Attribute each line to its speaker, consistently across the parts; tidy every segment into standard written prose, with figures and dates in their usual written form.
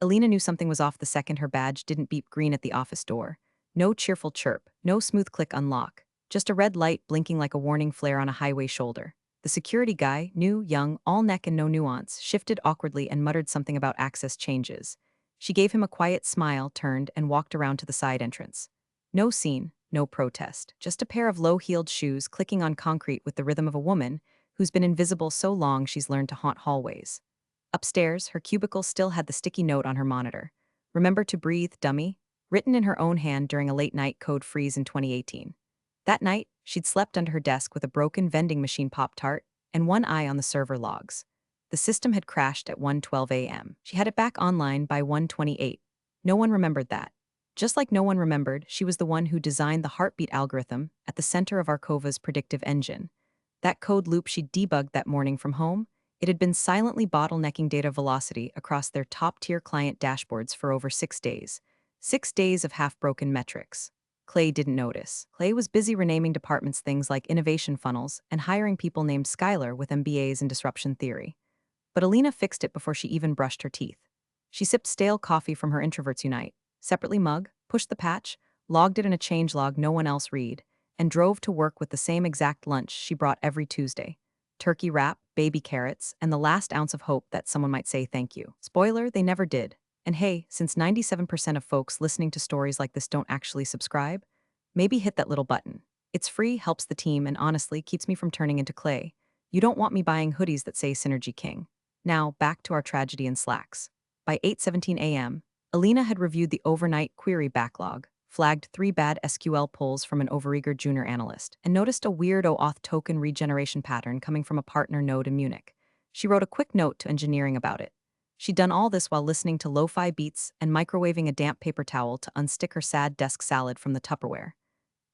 Speaker 1: Elena knew something was off the second her badge didn't beep green at the office door. No cheerful chirp, no smooth click unlock, just a red light blinking like a warning flare on a highway shoulder. The security guy, new, young, all neck and no nuance, shifted awkwardly and muttered something about access changes. She gave him a quiet smile, turned, and walked around to the side entrance. No scene, no protest, just a pair of low-heeled shoes clicking on concrete with the rhythm of a woman who's been invisible so long she's learned to haunt hallways. Upstairs, her cubicle still had the sticky note on her monitor. "Remember to breathe, dummy," written in her own hand during a late-night code freeze in 2018. That night, she'd slept under her desk with a broken vending machine Pop-Tart and one eye on the server logs. The system had crashed at 1:12 a.m. She had it back online by 1:28. No one remembered that. Just like no one remembered, she was the one who designed the heartbeat algorithm at the center of Arkova's predictive engine. That code loop she'd debugged that morning from home, it had been silently bottlenecking data velocity across their top-tier client dashboards for over 6 days. 6 days of half-broken metrics. Clay didn't notice. Clay was busy renaming departments things like innovation funnels and hiring people named Skylar with MBAs in disruption theory. But Alina fixed it before she even brushed her teeth. She sipped stale coffee from her Introverts Unite, separately mug, pushed the patch, logged it in a changelog no one else read, and drove to work with the same exact lunch she brought every Tuesday. Turkey wrap, baby carrots, and the last ounce of hope that someone might say thank you. Spoiler, they never did. And hey, since 97% of folks listening to stories like this don't actually subscribe, maybe hit that little button. It's free, helps the team, and honestly keeps me from turning into Clay. You don't want me buying hoodies that say Synergy King. Now, back to our tragedy in Slacks. By 8:17 a.m., Alina had reviewed the overnight query backlog, flagged 3 bad SQL pulls from an overeager junior analyst, and noticed a weird OAuth token regeneration pattern coming from a partner node in Munich. She wrote a quick note to engineering about it. She'd done all this while listening to lo-fi beats and microwaving a damp paper towel to unstick her sad desk salad from the Tupperware.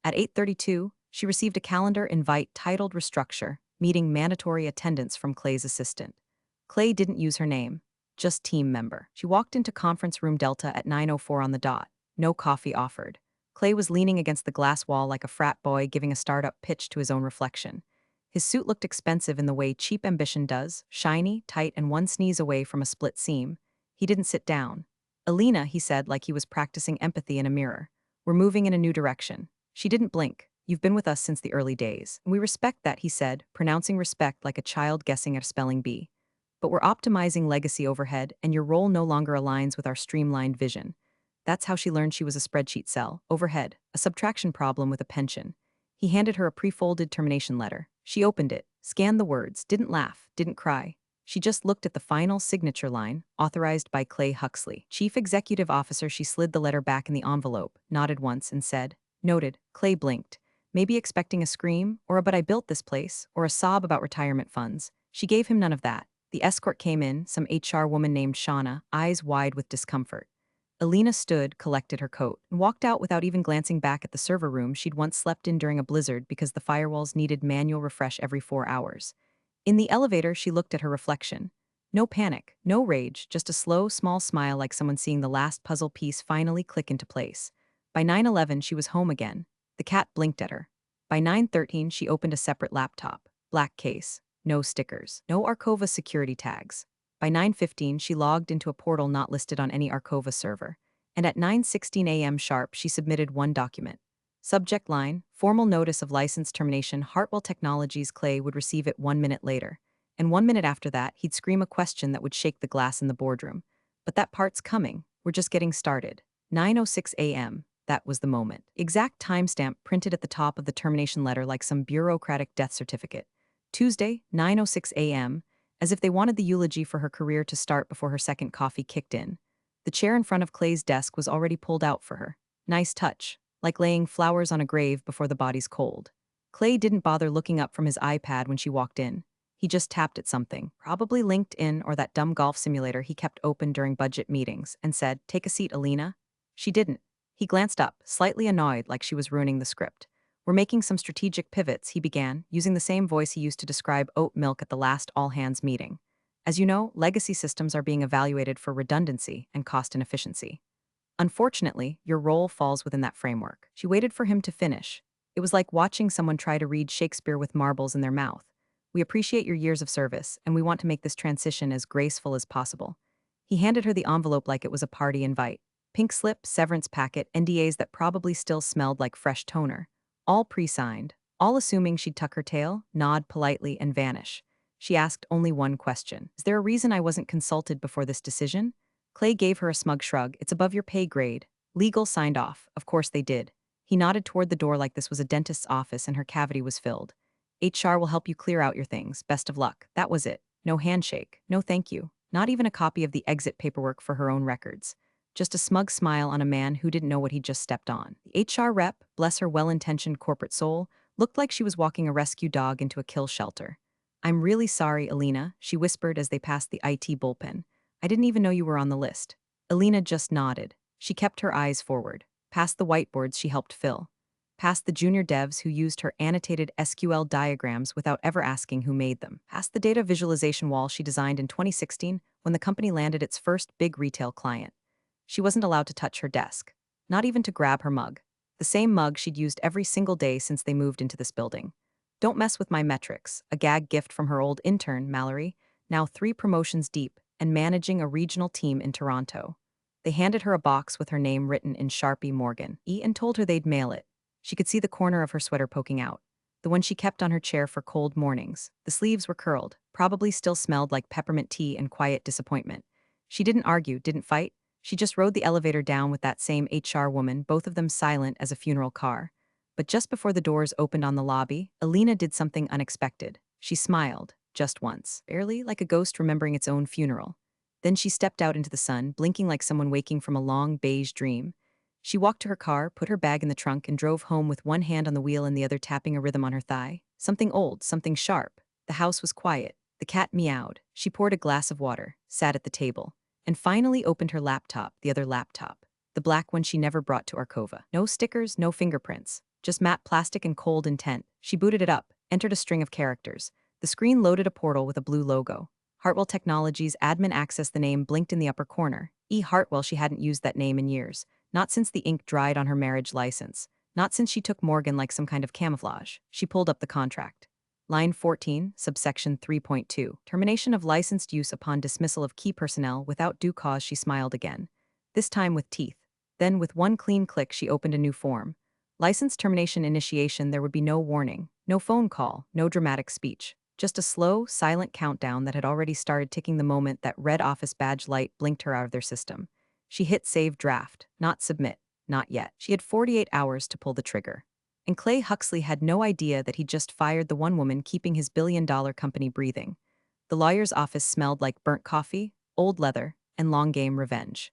Speaker 1: At 8:32, she received a calendar invite titled Restructure, meeting mandatory attendance from Clay's assistant. Clay didn't use her name, just team member. She walked into conference room Delta at 9:04 on the dot. No coffee offered. Clay was leaning against the glass wall like a frat boy giving a startup pitch to his own reflection. His suit looked expensive in the way cheap ambition does, shiny, tight, and one sneeze away from a split seam. He didn't sit down. "Alina," he said like he was practicing empathy in a mirror. "We're moving in a new direction." She didn't blink. "You've been with us since the early days. And we respect that," he said, pronouncing respect like a child guessing at a spelling bee. "But we're optimizing legacy overhead, and your role no longer aligns with our streamlined vision." That's how she learned she was a spreadsheet cell, overhead, a subtraction problem with a pension. He handed her a pre-folded termination letter. She opened it, scanned the words, didn't laugh, didn't cry. She just looked at the final signature line, authorized by Clay Huxley. Chief Executive Officer. She slid the letter back in the envelope, nodded once, and said, "Noted." Clay blinked, maybe expecting a scream, or a "but I built this place," or a sob about retirement funds. She gave him none of that. The escort came in, some HR woman named Shauna, eyes wide with discomfort. Alina stood, collected her coat, and walked out without even glancing back at the server room she'd once slept in during a blizzard because the firewalls needed manual refresh every 4 hours. In the elevator, she looked at her reflection. No panic, no rage, just a slow, small smile like someone seeing the last puzzle piece finally click into place. By 9:11, she was home again. The cat blinked at her. By 9:13, she opened a separate laptop. Black case. No stickers. No Arcova security tags. By 9:15, she logged into a portal not listed on any Arcova server. And at 9:16 a.m. sharp, she submitted one document. Subject line, formal notice of license termination. Hartwell Technologies. Clay would receive it 1 minute later. And 1 minute after that, he'd scream a question that would shake the glass in the boardroom. "But that part's coming. We're just getting started." 9:06 a.m. That was the moment. Exact timestamp printed at the top of the termination letter like some bureaucratic death certificate. Tuesday, 9:06 a.m., as if they wanted the eulogy for her career to start before her second coffee kicked in. The chair in front of Clay's desk was already pulled out for her. Nice touch, like laying flowers on a grave before the body's cold. Clay didn't bother looking up from his iPad when she walked in. He just tapped at something, probably LinkedIn or that dumb golf simulator he kept open during budget meetings, and said, "Take a seat, Alina." She didn't. He glanced up, slightly annoyed like she was ruining the script. "We're making some strategic pivots," he began, using the same voice he used to describe oat milk at the last all-hands meeting. "As you know, legacy systems are being evaluated for redundancy and cost inefficiency. Unfortunately, your role falls within that framework." She waited for him to finish. It was like watching someone try to read Shakespeare with marbles in their mouth. "We appreciate your years of service, and we want to make this transition as graceful as possible." He handed her the envelope like it was a party invite. Pink slip, severance packet, NDAs that probably still smelled like fresh toner. All pre-signed. All assuming she'd tuck her tail, nod politely, and vanish. She asked only one question. Is there a reason I wasn't consulted before this decision? Clay gave her a smug shrug. It's above your pay grade. Legal signed off. Of course they did. He nodded toward the door like this was a dentist's office and her cavity was filled. HR will help you clear out your things. Best of luck. That was it. No handshake. No thank you. Not even a copy of the exit paperwork for her own records. Just a smug smile on a man who didn't know what he'd just stepped on. The HR rep, bless her well-intentioned corporate soul, looked like she was walking a rescue dog into a kill shelter. I'm really sorry, Elena, she whispered as they passed the IT bullpen. I didn't even know you were on the list. Elena just nodded. She kept her eyes forward, past the whiteboards she helped fill, past the junior devs who used her annotated SQL diagrams without ever asking who made them, past the data visualization wall she designed in 2016 when the company landed its first big retail client. She wasn't allowed to touch her desk, not even to grab her mug, the same mug she'd used every single day since they moved into this building. Don't mess with my metrics, a gag gift from her old intern, Mallory, now 3 promotions deep and managing a regional team in Toronto. They handed her a box with her name written in Sharpie Morgan, and told her they'd mail it. She could see the corner of her sweater poking out, the one she kept on her chair for cold mornings. The sleeves were curled, probably still smelled like peppermint tea and quiet disappointment. She didn't argue, didn't fight. She just rode the elevator down with that same HR woman, both of them silent as a funeral car. But just before the doors opened on the lobby, Elena did something unexpected. She smiled, just once, barely like a ghost remembering its own funeral. Then she stepped out into the sun, blinking like someone waking from a long beige dream. She walked to her car, put her bag in the trunk, and drove home with one hand on the wheel and the other tapping a rhythm on her thigh. Something old, something sharp. The house was quiet. The cat meowed. She poured a glass of water, sat at the table, and finally opened her laptop, the other laptop, the black one she never brought to Arkova. No stickers, no fingerprints, just matte plastic and cold intent. She booted it up, entered a string of characters. The screen loaded a portal with a blue logo. Hartwell Technologies admin access. The name blinked in the upper corner. E. Hartwell. She hadn't used that name in years. Not since the ink dried on her marriage license. Not since she took Morgan like some kind of camouflage. She pulled up the contract. Line 14, subsection 3.2. Termination of licensed use upon dismissal of key personnel without due cause. She smiled again. This time with teeth. Then with one clean click she opened a new form. License termination initiation. There would be no warning, no phone call, no dramatic speech. Just a slow, silent countdown that had already started ticking the moment that red office badge light blinked her out of their system. She hit save draft, not submit, not yet. She had 48 hours to pull the trigger. And Clay Huxley had no idea that he'd just fired the one woman keeping his billion-dollar company breathing. The lawyer's office smelled like burnt coffee, old leather, and long-game revenge.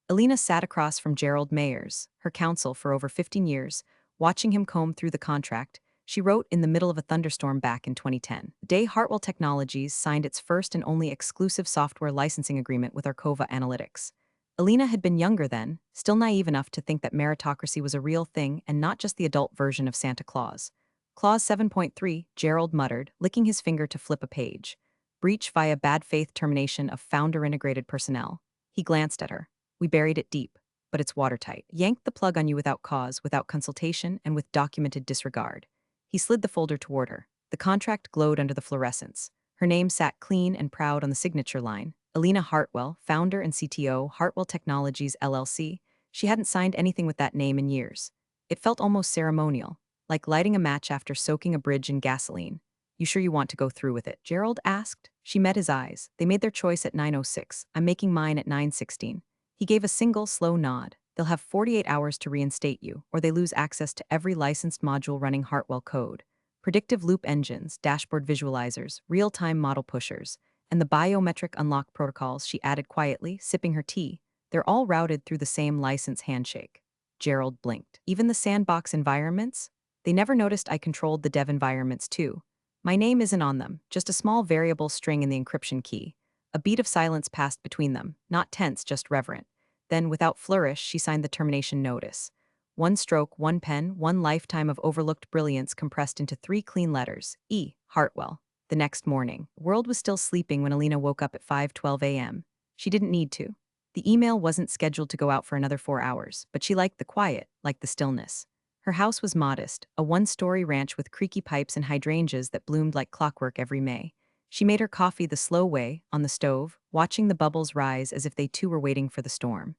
Speaker 1: Elena sat across from Gerald Mayers, her counsel for over 15 years, watching him comb through the contract. She wrote in the middle of a thunderstorm back in 2010. The day Hartwell Technologies signed its first and only exclusive software licensing agreement with Arkova Analytics. Elena had been younger then, still naive enough to think that meritocracy was a real thing and not just the adult version of Santa Claus. Clause 7.3, Gerald muttered, licking his finger to flip a page. Breach via bad faith termination of founder-integrated personnel. He glanced at her. We buried it deep, but it's watertight. Yanked the plug on you without cause, without consultation, and with documented disregard. He slid the folder toward her. The contract glowed under the fluorescence. Her name sat clean and proud on the signature line. Elena Hartwell, founder and CTO, Hartwell Technologies, LLC. She hadn't signed anything with that name in years. It felt almost ceremonial, like lighting a match after soaking a bridge in gasoline. You sure you want to go through with it? Gerald asked. She met his eyes. They made their choice at 9:06. I'm making mine at 9:16. He gave a single, slow nod. They'll have 48 hours to reinstate you, or they lose access to every licensed module running Hartwell code. Predictive loop engines, dashboard visualizers, real-time model pushers, and the biometric unlock protocols. She added quietly, sipping her tea. They're all routed through the same license handshake. Gerald blinked. Even the sandbox environments? They never noticed I controlled the dev environments too. My name isn't on them, just a small variable string in the encryption key. A beat of silence passed between them, not tense, just reverent. Then, without flourish, she signed the termination notice. One stroke, one pen, one lifetime of overlooked brilliance compressed into 3 clean letters. E. Hartwell. The next morning, the world was still sleeping when Elena woke up at 5:12 a.m. She didn't need to. The email wasn't scheduled to go out for another 4 hours, but she liked the quiet, liked the stillness. Her house was modest, a 1-story ranch with creaky pipes and hydrangeas that bloomed like clockwork every May. She made her coffee the slow way, on the stove, watching the bubbles rise as if they too were waiting for the storm.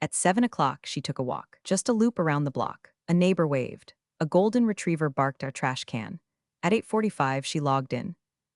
Speaker 1: At 7 o'clock, she took a walk, just a loop around the block. A neighbor waved. A golden retriever barked at a trash can. At 8:45, she logged in.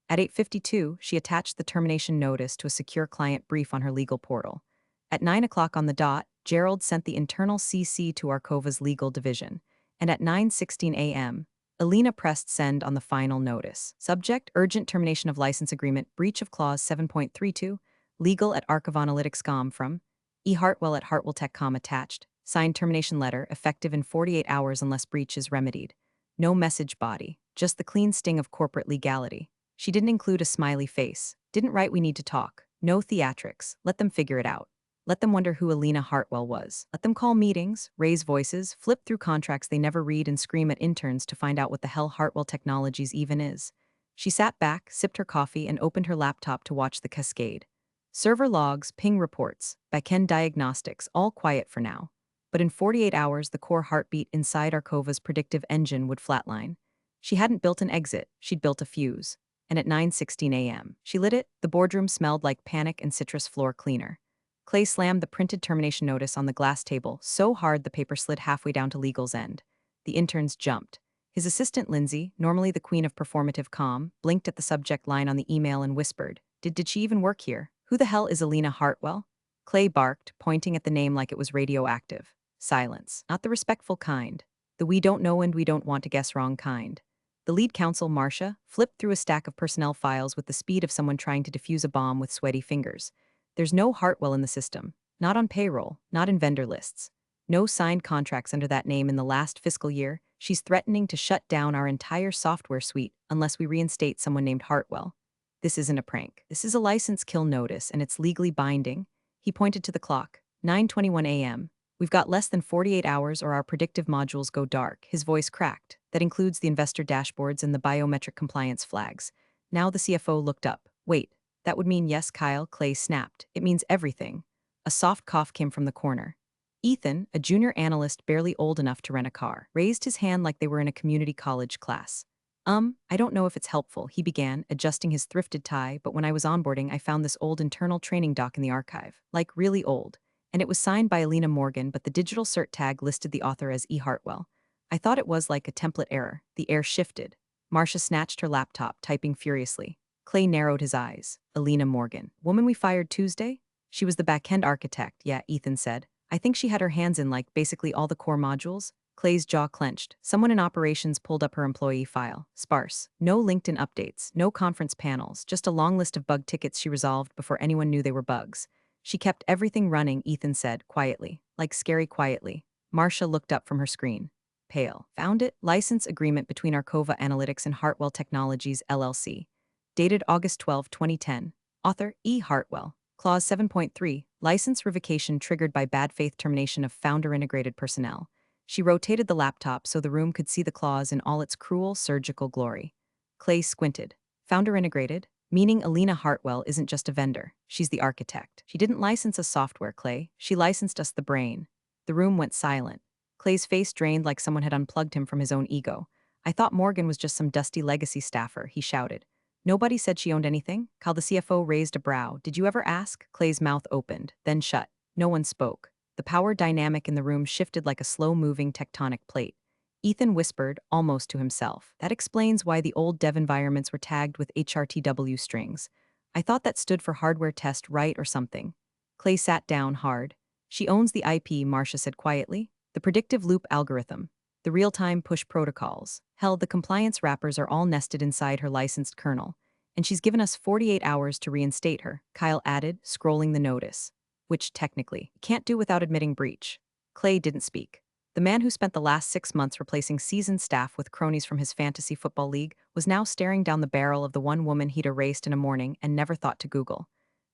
Speaker 1: At 8:52, she attached the termination notice to a secure client brief on her legal portal. At 9 o'clock on the dot, Gerald sent the internal CC to Arkova's legal division. And at 9:16 a.m., Elena pressed send on the final notice. Subject: urgent termination of license agreement, breach of clause 7.32, legal at archivanalytics.com from E. Hartwell at Hartwell Tech.com attached. Signed termination letter, effective in 48 hours unless breach is remedied. No message body, just the clean sting of corporate legality. She didn't include a smiley face. Didn't write we need to talk. No theatrics. Let them figure it out. Let them wonder who Elena Hartwell was. Let them call meetings, raise voices, flip through contracts they never read and scream at interns to find out what the hell Hartwell Technologies even is. She sat back, sipped her coffee, and opened her laptop to watch the cascade. Server logs, ping reports, backend diagnostics, all quiet for now. But in 48 hours, the core heartbeat inside Arkova's predictive engine would flatline. She hadn't built an exit, she'd built a fuse. And at 9:16 a.m., she lit it. The boardroom smelled like panic and citrus floor cleaner. Clay slammed the printed termination notice on the glass table so hard the paper slid halfway down to legal's end. The interns jumped. His assistant Lindsay, normally the queen of performative calm, blinked at the subject line on the email and whispered, Did she even work here? Who the hell is Elena Hartwell? Clay barked, pointing at the name like it was radioactive. Silence. Not the respectful kind. The we don't know and we don't want to guess wrong kind. The lead counsel, Marcia, flipped through a stack of personnel files with the speed of someone trying to defuse a bomb with sweaty fingers. There's no Hartwell in the system. Not on payroll, not in vendor lists. No signed contracts under that name in the last fiscal year. She's threatening to shut down our entire software suite unless we reinstate someone named Hartwell. This isn't a prank. This is a license kill notice, and it's legally binding. He pointed to the clock. 9:21 a.m. We've got less than 48 hours or our predictive modules go dark. His voice cracked. That includes the investor dashboards and the biometric compliance flags. Now the CFO looked up. Wait, that would mean yes, Kyle, Clay snapped. It means everything. A soft cough came from the corner. Ethan, a junior analyst barely old enough to rent a car, raised his hand like they were in a community college class. I don't know if it's helpful, he began, adjusting his thrifted tie, but when I was onboarding, I found this old internal training doc in the archive. Like, really old. And it was signed by Elena Morgan, but the digital cert tag listed the author as E. Hartwell. I thought it was like a template error. The air shifted. Marcia snatched her laptop, typing furiously. Clay narrowed his eyes. Elena Morgan. Woman we fired Tuesday? She was the back-end architect, yeah, Ethan said. I think she had her hands in, like, basically all the core modules. Clay's jaw clenched. Someone in operations pulled up her employee file. Sparse. No LinkedIn updates, no conference panels, just a long list of bug tickets she resolved before anyone knew they were bugs. She kept everything running, Ethan said, quietly. Like scary quietly. Marcia looked up from her screen. Pale. Found it? License agreement between Arkova Analytics and Hartwell Technologies, LLC. Dated August 12, 2010. Author, E. Hartwell. Clause 7.3. License revocation triggered by bad faith termination of founder-integrated personnel. She rotated the laptop so the room could see the clause in all its cruel, surgical glory. Clay squinted. Founder-integrated? Meaning Elena Hartwell isn't just a vendor. She's the architect. She didn't license us software, Clay. She licensed us the brain. The room went silent. Clay's face drained like someone had unplugged him from his own ego. I thought Morgan was just some dusty legacy staffer, he shouted. Nobody said she owned anything? Kyle, the CFO, raised a brow. Did you ever ask? Clay's mouth opened, then shut. No one spoke. The power dynamic in the room shifted like a slow-moving tectonic plate. Ethan whispered, almost to himself. That explains why the old dev environments were tagged with HRTW strings. I thought that stood for hardware test right or something. Clay sat down hard. She owns the IP, Marcia said quietly. The predictive loop algorithm. The real-time push protocols. Hell, the compliance wrappers are all nested inside her licensed kernel. And she's given us 48 hours to reinstate her, Kyle added, scrolling the notice. Which, technically, can't do without admitting breach. Clay didn't speak. The man who spent the last 6 months replacing seasoned staff with cronies from his fantasy football league was now staring down the barrel of the one woman he'd erased in a morning and never thought to Google.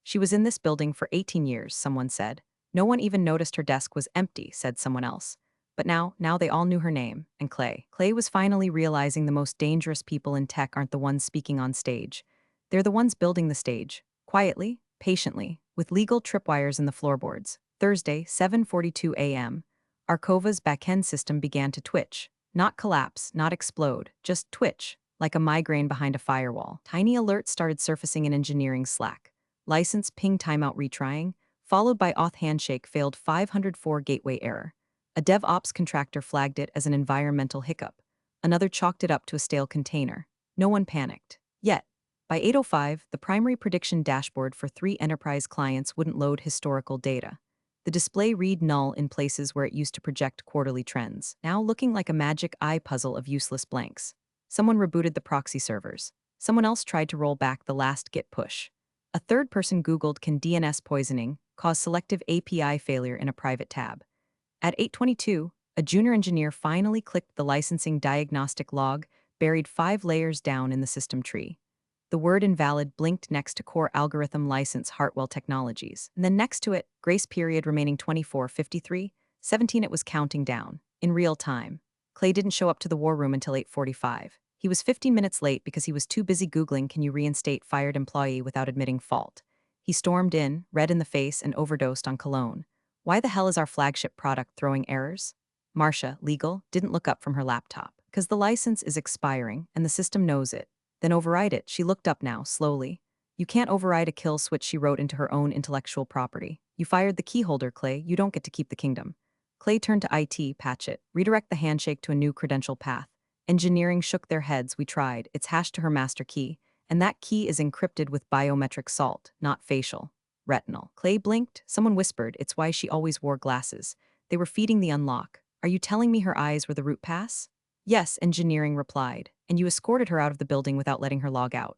Speaker 1: She was in this building for 18 years, someone said. No one even noticed her desk was empty, said someone else. But now they all knew her name, and Clay. Clay was finally realizing the most dangerous people in tech aren't the ones speaking on stage. They're the ones building the stage. Quietly, patiently, with legal tripwires in the floorboards. Thursday, 7:42 a.m. Arkova's backend system began to twitch. Not collapse, not explode, just twitch, like a migraine behind a firewall. Tiny alerts started surfacing in engineering Slack. License ping timeout retrying, followed by auth handshake failed 504 gateway error. A DevOps contractor flagged it as an environmental hiccup. Another chalked it up to a stale container. No one panicked. Yet, by 8:05, the primary prediction dashboard for 3 enterprise clients wouldn't load historical data. The display read null in places where it used to project quarterly trends, now looking like a magic eye puzzle of useless blanks. Someone rebooted the proxy servers. Someone else tried to roll back the last Git push. A third person Googled can DNS poisoning cause selective API failure in a private tab. At 8:22, a junior engineer finally clicked the licensing diagnostic log, buried 5 layers down in the system tree. The word invalid blinked next to core algorithm license Hartwell Technologies. And then next to it, grace period remaining 24:53, 17 it was counting down, in real time. Clay didn't show up to the war room until 8:45. He was 15 minutes late because he was too busy Googling can you reinstate fired employee without admitting fault. He stormed in, red in the face, and overdosed on cologne. Why the hell is our flagship product throwing errors? Marcia, legal, didn't look up from her laptop. Because the license is expiring, and the system knows it. Then override it. She looked up now, slowly. You can't override a kill switch, she wrote into her own intellectual property. You fired the keyholder, Clay. You don't get to keep the kingdom. Clay turned to IT, patch it. Redirect the handshake to a new credential path. Engineering shook their heads. We tried. It's hashed to her master key. And that key is encrypted with biometric salt, not facial. Retinal. Clay blinked. Someone whispered, it's why she always wore glasses. They were feeding the unlock. Are you telling me her eyes were the root pass? Yes, engineering replied. And you escorted her out of the building without letting her log out.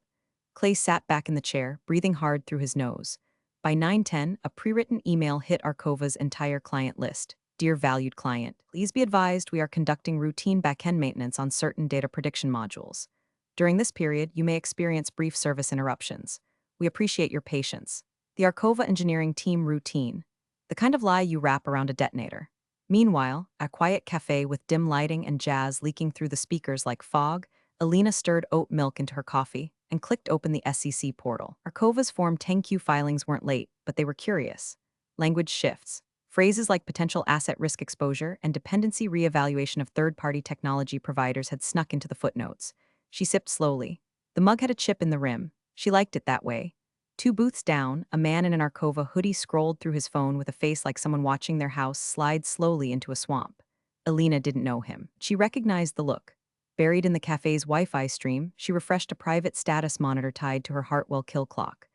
Speaker 1: Clay sat back in the chair, breathing hard through his nose. By 9:10, a pre-written email hit Arcova's entire client list. Dear valued client, please be advised we are conducting routine backend maintenance on certain data prediction modules. During this period, you may experience brief service interruptions. We appreciate your patience. The Arcova engineering team routine. The kind of lie you wrap around a detonator. Meanwhile, at a quiet cafe with dim lighting and jazz leaking through the speakers like fog, Elena stirred oat milk into her coffee and clicked open the SEC portal. Arcova's Form 10Q filings weren't late, but they were curious. Language shifts. Phrases like potential asset risk exposure and dependency reevaluation of third-party technology providers had snuck into the footnotes. She sipped slowly. The mug had a chip in the rim. She liked it that way. 2 booths down, a man in an Arcova hoodie scrolled through his phone with a face like someone watching their house slide slowly into a swamp. Elena didn't know him. She recognized the look. Buried in the cafe's Wi-Fi stream, she refreshed a private status monitor tied to her Hartwell kill clock.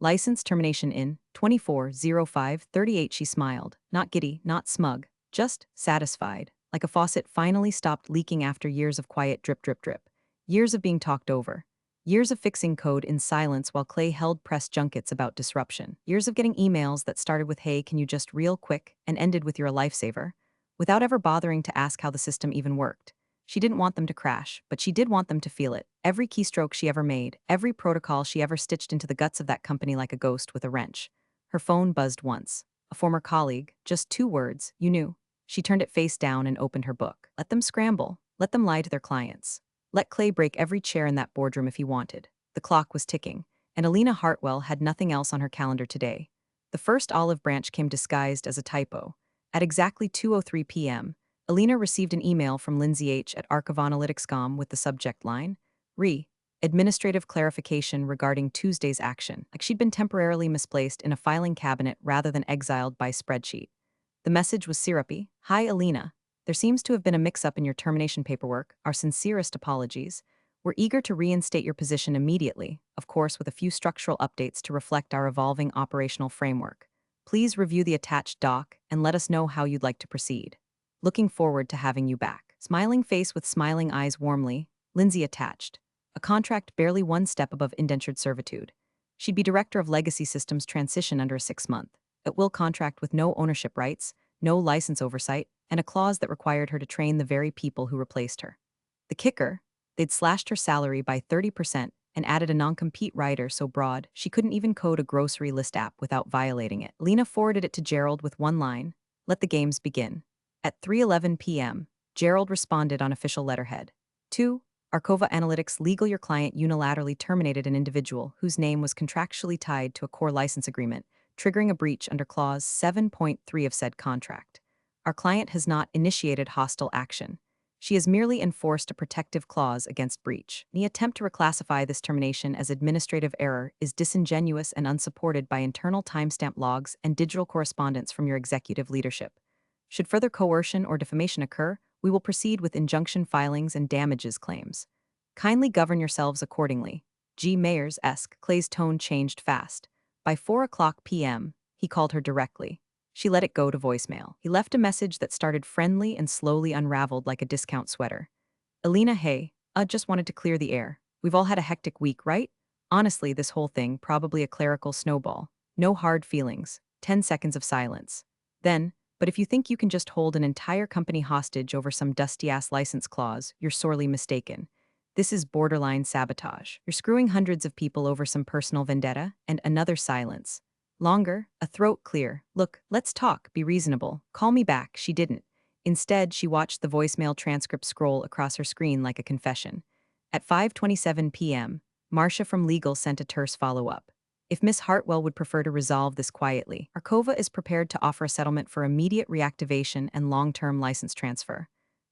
Speaker 1: License termination in 24:05:38. She smiled. Not giddy, not smug, just satisfied. Like a faucet finally stopped leaking after years of quiet drip drip drip. Years of being talked over. Years of fixing code in silence while Clay held press junkets about disruption. Years of getting emails that started with hey, can you just real quick, and ended with you're a lifesaver, without ever bothering to ask how the system even worked. She didn't want them to crash, but she did want them to feel it. Every keystroke she ever made, every protocol she ever stitched into the guts of that company like a ghost with a wrench. Her phone buzzed once. A former colleague, just 2 words, you knew. She turned it face down and opened her book. Let them scramble. Let them lie to their clients. Let Clay break every chair in that boardroom if he wanted. The clock was ticking, and Elena Hartwell had nothing else on her calendar today. The first olive branch came disguised as a typo. At exactly 2:03 p.m., Elena received an email from Lindsay H. at archivanalytics.com with the subject line, administrative clarification regarding Tuesday's action, like she'd been temporarily misplaced in a filing cabinet rather than exiled by spreadsheet. The message was syrupy. Hi, Elena. There seems to have been a mix-up in your termination paperwork. Our sincerest apologies. We're eager to reinstate your position immediately, of course with a few structural updates to reflect our evolving operational framework. Please review the attached doc and let us know how you'd like to proceed. Looking forward to having you back. Smiling face with smiling eyes warmly, Lindsay attached. A contract barely 1 step above indentured servitude. She'd be director of legacy systems transition under a 6-month. At-will contract with no ownership rights, no license oversight, and a clause that required her to train the very people who replaced her. The kicker, they'd slashed her salary by 30% and added a non-compete rider so broad she couldn't even code a grocery list app without violating it. Lena forwarded it to Gerald with one line, let the games begin. At 3:11 p.m., Gerald responded on official letterhead. 2. Arcova Analytics legal your client unilaterally terminated an individual whose name was contractually tied to a core license agreement, triggering a breach under Clause 7.3 of said contract. Our client has not initiated hostile action. She has merely enforced a protective clause against breach. The attempt to reclassify this termination as administrative error is disingenuous and unsupported by internal timestamp logs and digital correspondence from your executive leadership. Should further coercion or defamation occur, we will proceed with injunction filings and damages claims. Kindly govern yourselves accordingly. G. Mayers-esque. Clay's tone changed fast. By 4 p.m., he called her directly. She let it go to voicemail. He left a message that started friendly and slowly unraveled like a discount sweater. Elena, hey, just wanted to clear the air. We've all had a hectic week, right? Honestly, this whole thing, probably a clerical snowball. No hard feelings. 10 seconds of silence. Then, but if you think you can just hold an entire company hostage over some dusty-ass license clause, you're sorely mistaken. This is borderline sabotage. You're screwing hundreds of people over some personal vendetta, and another silence. Longer, a throat clear. Look, let's talk, be reasonable. Call me back. She didn't. Instead, she watched the voicemail transcript scroll across her screen like a confession. At 5:27 p.m., Marcia from legal sent a terse follow-up. If Miss Hartwell would prefer to resolve this quietly, Arcova is prepared to offer a settlement for immediate reactivation and long-term license transfer.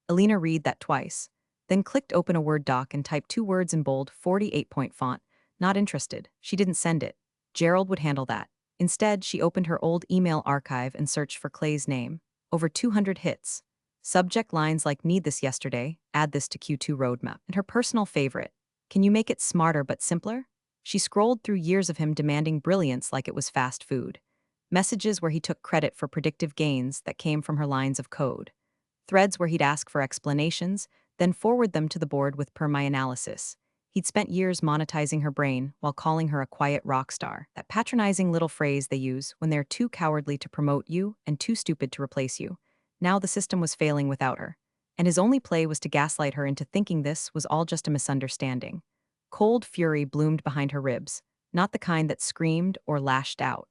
Speaker 1: Elena read that twice, then clicked open a Word doc and typed 2 words in bold, 48-point font. Not interested. She didn't send it. Gerald would handle that. Instead, she opened her old email archive and searched for Clay's name. Over 200 hits. Subject lines like "Need this yesterday," "Add this to Q2 roadmap," and her personal favorite, "Can you make it smarter but simpler?" She scrolled through years of him demanding brilliance like it was fast food. Messages where he took credit for predictive gains that came from her lines of code. Threads where he'd ask for explanations, then forward them to the board with "per my analysis." He'd spent years monetizing her brain while calling her a quiet rock star, that patronizing little phrase they use when they're too cowardly to promote you and too stupid to replace you. Now the system was failing without her, and his only play was to gaslight her into thinking this was all just a misunderstanding. Cold fury bloomed behind her ribs, not the kind that screamed or lashed out,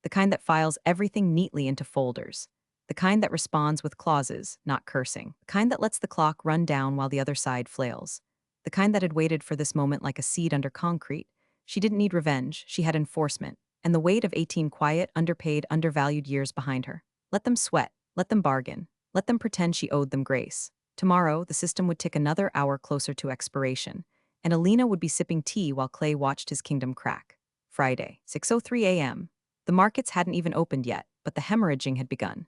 Speaker 1: the kind that files everything neatly into folders, the kind that responds with clauses, not cursing, the kind that lets the clock run down while the other side flails. The kind that had waited for this moment like a seed under concrete. She didn't need revenge, she had enforcement, and the weight of 18 quiet, underpaid, undervalued years behind her. Let them sweat, let them bargain, let them pretend she owed them grace. Tomorrow, the system would tick another hour closer to expiration, and Alina would be sipping tea while Clay watched his kingdom crack. Friday, 6:03 a.m. The markets hadn't even opened yet, but the hemorrhaging had begun.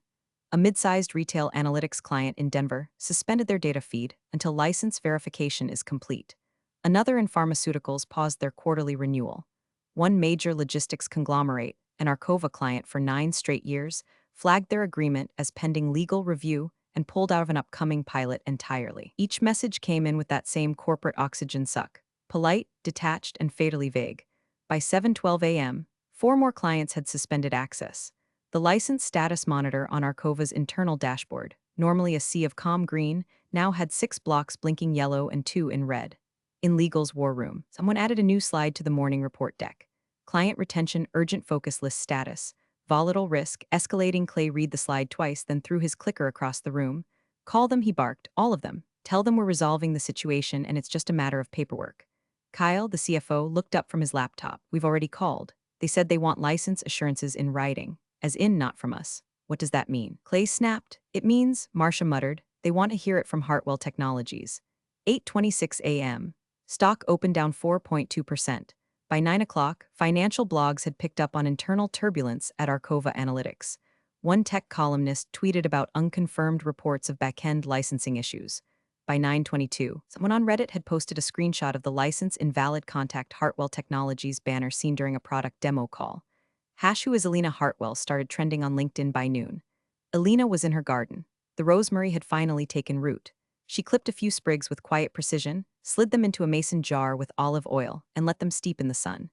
Speaker 1: A mid-sized retail analytics client in Denver suspended their data feed until license verification is complete. Another in pharmaceuticals paused their quarterly renewal. One major logistics conglomerate, an Arcova client for 9 straight years, flagged their agreement as pending legal review and pulled out of an upcoming pilot entirely. Each message came in with that same corporate oxygen suck, polite, detached, and fatally vague. By 7:12 a.m., 4 more clients had suspended access. The license status monitor on Arcova's internal dashboard, normally a sea of calm green, now had 6 blocks blinking yellow and 2 in red. In legal's war room, someone added a new slide to the morning report deck. Client retention urgent focus list status. Volatile risk, escalating. Clay read the slide twice, then threw his clicker across the room. Call them, he barked, all of them. Tell them we're resolving the situation and it's just a matter of paperwork. Kyle, the CFO, looked up from his laptop. We've already called. They said they want license assurances in writing. As in, not from us. What does that mean? Clay snapped. It means, Marcia muttered, they want to hear it from Hartwell Technologies. 8:26 a.m. Stock opened down 4.2%. By 9 o'clock, financial blogs had picked up on internal turbulence at Arcova Analytics. One tech columnist tweeted about unconfirmed reports of back-end licensing issues. By 9:22, someone on Reddit had posted a screenshot of the license invalid contact Hartwell Technologies banner seen during a product demo call. "Who is Elena Hartwell" started trending on LinkedIn by noon. Elena was in her garden. The rosemary had finally taken root. She clipped a few sprigs with quiet precision, slid them into a mason jar with olive oil, and let them steep in the sun.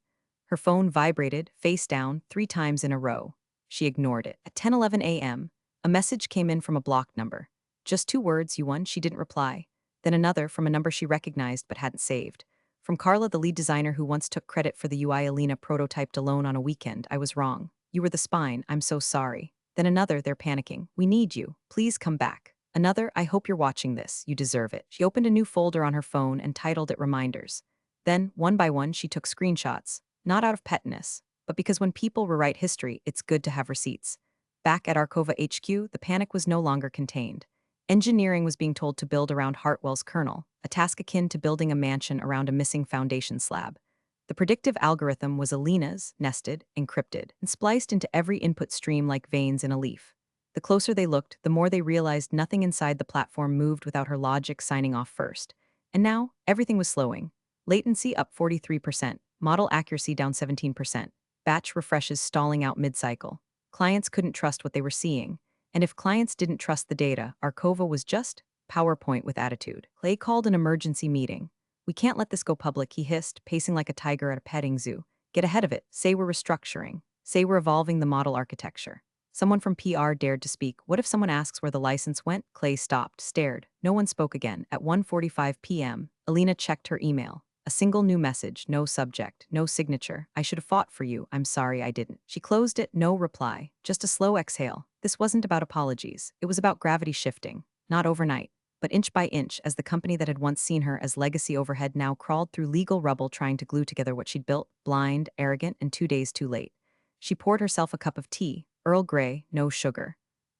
Speaker 1: Her phone vibrated, face down, 3 times in a row. She ignored it. At 10:11 a.m., a message came in from a blocked number. Just 2 words, you won. She didn't reply. Then another from a number she recognized but hadn't saved. From Carla, the lead designer who once took credit for the UI Elena prototyped alone on a weekend. "I was wrong. You were the spine. I'm so sorry." Then another, they're panicking. "We need you. Please come back." Another, "I hope you're watching this. You deserve it." She opened a new folder on her phone and titled it Reminders. Then, one by one, she took screenshots, not out of pettiness, but because when people rewrite history, it's good to have receipts. Back at Arcova HQ, the panic was no longer contained. Engineering was being told to build around Hartwell's kernel, a task akin to building a mansion around a missing foundation slab. The predictive algorithm was ELENA's, nested, encrypted, and spliced into every input stream like veins in a leaf. The closer they looked, the more they realized nothing inside the platform moved without her logic signing off first. And now, everything was slowing. Latency up 43%, model accuracy down 17%, batch refreshes stalling out mid-cycle. Clients couldn't trust what they were seeing. And if clients didn't trust the data, Arkova was just PowerPoint with attitude. Clay called an emergency meeting. "We can't let this go public," he hissed, pacing like a tiger at a petting zoo. "Get ahead of it. Say we're restructuring. Say we're evolving the model architecture." Someone from PR dared to speak. "What if someone asks where the license went?" Clay stopped, stared. No one spoke again. At 1:45 p.m., Elena checked her email. A single new message, no subject, no signature. "I should have fought for you. I'm sorry I didn't." She closed it, no reply, just a slow exhale. This wasn't about apologies. It was about gravity shifting. Not overnight, but inch by inch, as the company that had once seen her as legacy overhead now crawled through legal rubble trying to glue together what she'd built, blind, arrogant, and 2 days too late. She poured herself a cup of tea, Earl Grey, no sugar.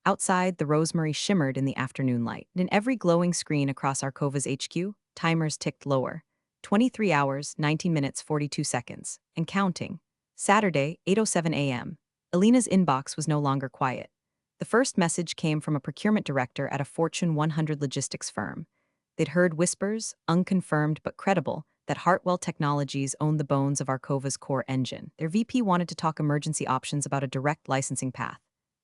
Speaker 1: Outside, the rosemary shimmered in the afternoon light. And in every glowing screen across Arkova's HQ, timers ticked lower. 23 hours, 19 minutes, 42 seconds. And counting. Saturday, 8:07 a.m. Elena's inbox was no longer quiet. The first message came from a procurement director at a Fortune 100 logistics firm. They'd heard whispers, unconfirmed but credible, that Hartwell Technologies owned the bones of Arkova's core engine. Their VP wanted to talk emergency options about a direct licensing path.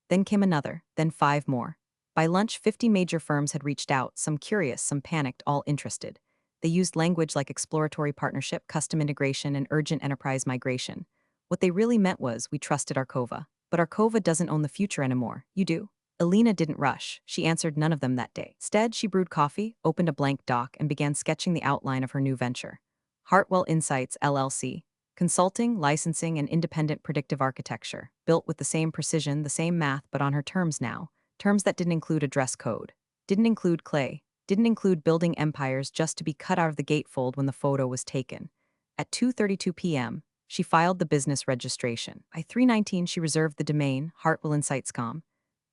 Speaker 1: Then came another, then 5 more. By lunch, 50 major firms had reached out, some curious, some panicked, all interested. They used language like exploratory partnership, custom integration, and urgent enterprise migration. What they really meant was, "We trusted Arkova. But Arkova doesn't own the future anymore. You do." Elena didn't rush. She answered none of them that day. Instead, she brewed coffee, opened a blank doc, and began sketching the outline of her new venture. Hartwell Insights, LLC. Consulting, licensing, and independent predictive architecture. Built with the same precision, the same math, but on her terms now. Terms that didn't include a dress code. Didn't include Clay. Didn't include building empires just to be cut out of the gatefold when the photo was taken. At 2:32 p.m., she filed the business registration. By 3:19, she reserved the domain, hartwellinsights.com.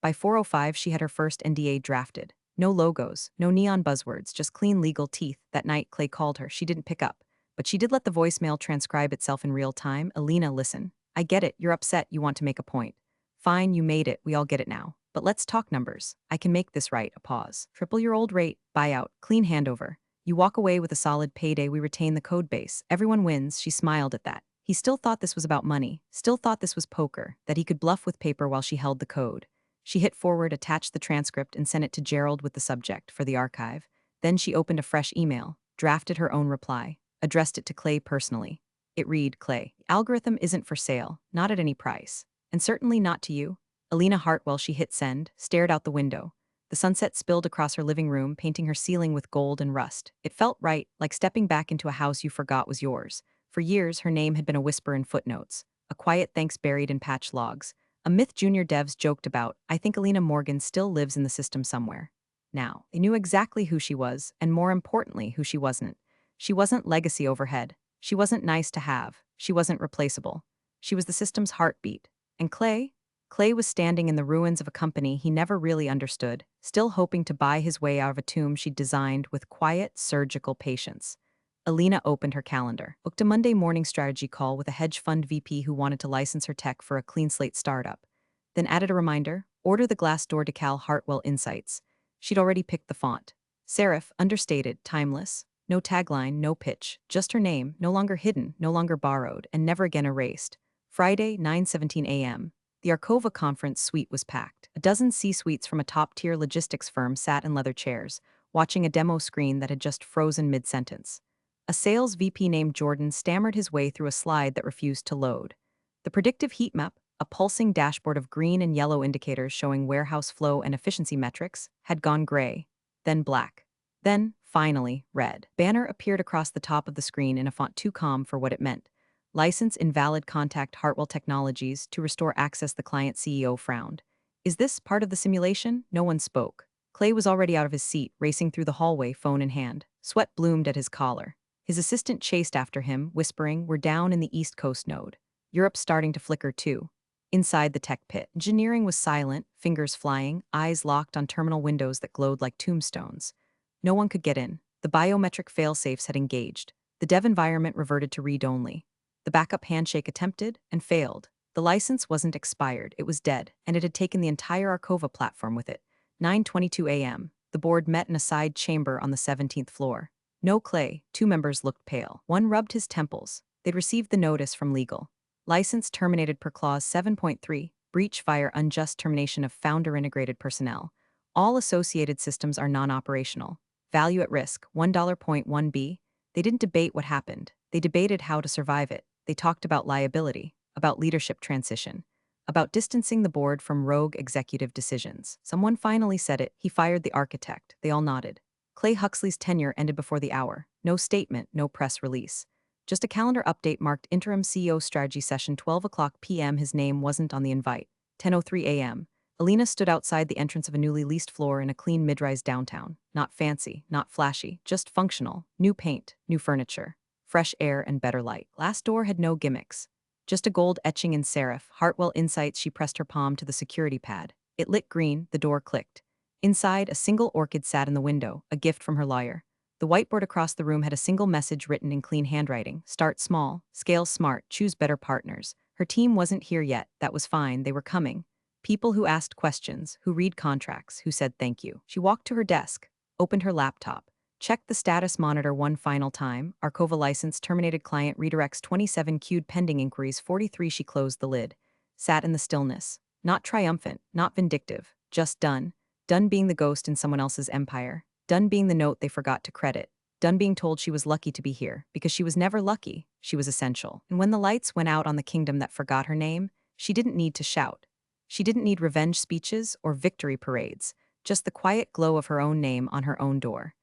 Speaker 1: By 4:05, she had her first NDA drafted. No logos, no neon buzzwords, just clean legal teeth. That night, Clay called her. She didn't pick up. But she did let the voicemail transcribe itself in real time. "Elena, listen. I get it. You're upset. You want to make a point. Fine, you made it. We all get it now. But let's talk numbers. I can make this right." A pause. "Triple your old rate, buyout, clean handover. You walk away with a solid payday, we retain the code base. Everyone wins." She smiled at that. He still thought this was about money, still thought this was poker, that he could bluff with paper while she held the code. She hit forward, attached the transcript, and sent it to Gerald with the subject, "For the archive." Then she opened a fresh email, drafted her own reply, addressed it to Clay personally. It read, "Clay, the algorithm isn't for sale, not at any price. And certainly not to you." Elena Hartwell. She hit send, stared out the window. The sunset spilled across her living room, painting her ceiling with gold and rust. It felt right, like stepping back into a house you forgot was yours. For years, her name had been a whisper in footnotes, a quiet thanks buried in patch logs, a myth junior devs joked about. "I think Elena Morgan still lives in the system somewhere." Now, they knew exactly who she was, and more importantly, who she wasn't. She wasn't legacy overhead. She wasn't nice to have. She wasn't replaceable. She was the system's heartbeat. And Clay? Clay was standing in the ruins of a company he never really understood, still hoping to buy his way out of a tomb she'd designed with quiet, surgical patience. Elena opened her calendar, booked a Monday morning strategy call with a hedge fund VP who wanted to license her tech for a clean slate startup. Then added a reminder, order the Glassdoor decal Hartwell Insights. She'd already picked the font. Serif, understated, timeless. No tagline, no pitch, just her name, no longer hidden, no longer borrowed, and never again erased. Friday, 9:17 a.m. The Arkova conference suite was packed. A dozen C-suites from a top-tier logistics firm sat in leather chairs, watching a demo screen that had just frozen mid-sentence. A sales VP named Jordan stammered his way through a slide that refused to load. The predictive heat map, a pulsing dashboard of green and yellow indicators showing warehouse flow and efficiency metrics, had gone gray, then black. Then, finally, red. Banner appeared across the top of the screen in a font too calm for what it meant. "License invalid, contact Hartwell Technologies to restore access." The client CEO frowned. "Is this part of the simulation?" No one spoke. Clay was already out of his seat, racing through the hallway, phone in hand. Sweat bloomed at his collar. His assistant chased after him, whispering, "We're down in the East Coast node. Europe's starting to flicker too." Inside the tech pit, engineering was silent, fingers flying, eyes locked on terminal windows that glowed like tombstones. No one could get in. The biometric failsafes had engaged. The dev environment reverted to read-only. The backup handshake attempted and failed. The license wasn't expired, it was dead, and it had taken the entire Arcova platform with it. 9:22 a.m. The board met in a side chamber on the 17th floor. No Clay, two members looked pale. One rubbed his temples. They'd received the notice from legal. License terminated per clause 7.3, breach via unjust termination of founder-integrated personnel. All associated systems are non-operational. Value at risk, $1.1b. They didn't debate what happened. They debated how to survive it. They talked about liability, about leadership transition, about distancing the board from rogue executive decisions. Someone finally said it. He fired the architect. They all nodded. Clay Huxley's tenure ended before the hour. No statement, no press release. Just a calendar update marked interim CEO strategy session 12 o'clock p.m. His name wasn't on the invite. 10:03 a.m. Elena stood outside the entrance of a newly leased floor in a clean mid-rise downtown. Not fancy, not flashy, just functional. New paint, new furniture, fresh air and better light. Last door had no gimmicks. Just a gold etching in serif. Hartwell Insights. She pressed her palm to the security pad. It lit green, the door clicked. Inside, a single orchid sat in the window, a gift from her lawyer. The whiteboard across the room had a single message written in clean handwriting. Start small, scale smart, choose better partners. Her team wasn't here yet. That was fine, they were coming. People who asked questions, who read contracts, who said thank you. She walked to her desk, opened her laptop, checked the status monitor one final time. Arcova license terminated, client redirects 27 queued pending inquiries 43. She closed the lid, sat in the stillness. Not triumphant, not vindictive, just done. Done being the ghost in someone else's empire. Done being the note they forgot to credit. Done being told she was lucky to be here, because she was never lucky, she was essential. And when the lights went out on the kingdom that forgot her name, she didn't need to shout. She didn't need revenge speeches or victory parades, just the quiet glow of her own name on her own door.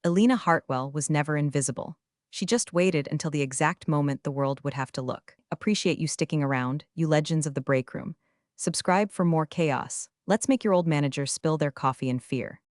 Speaker 1: Elena Hartwell was never invisible. She just waited until the exact moment the world would have to look. Appreciate you sticking around, you legends of the break room. Subscribe for more chaos. Let's make your old managers spill their coffee in fear.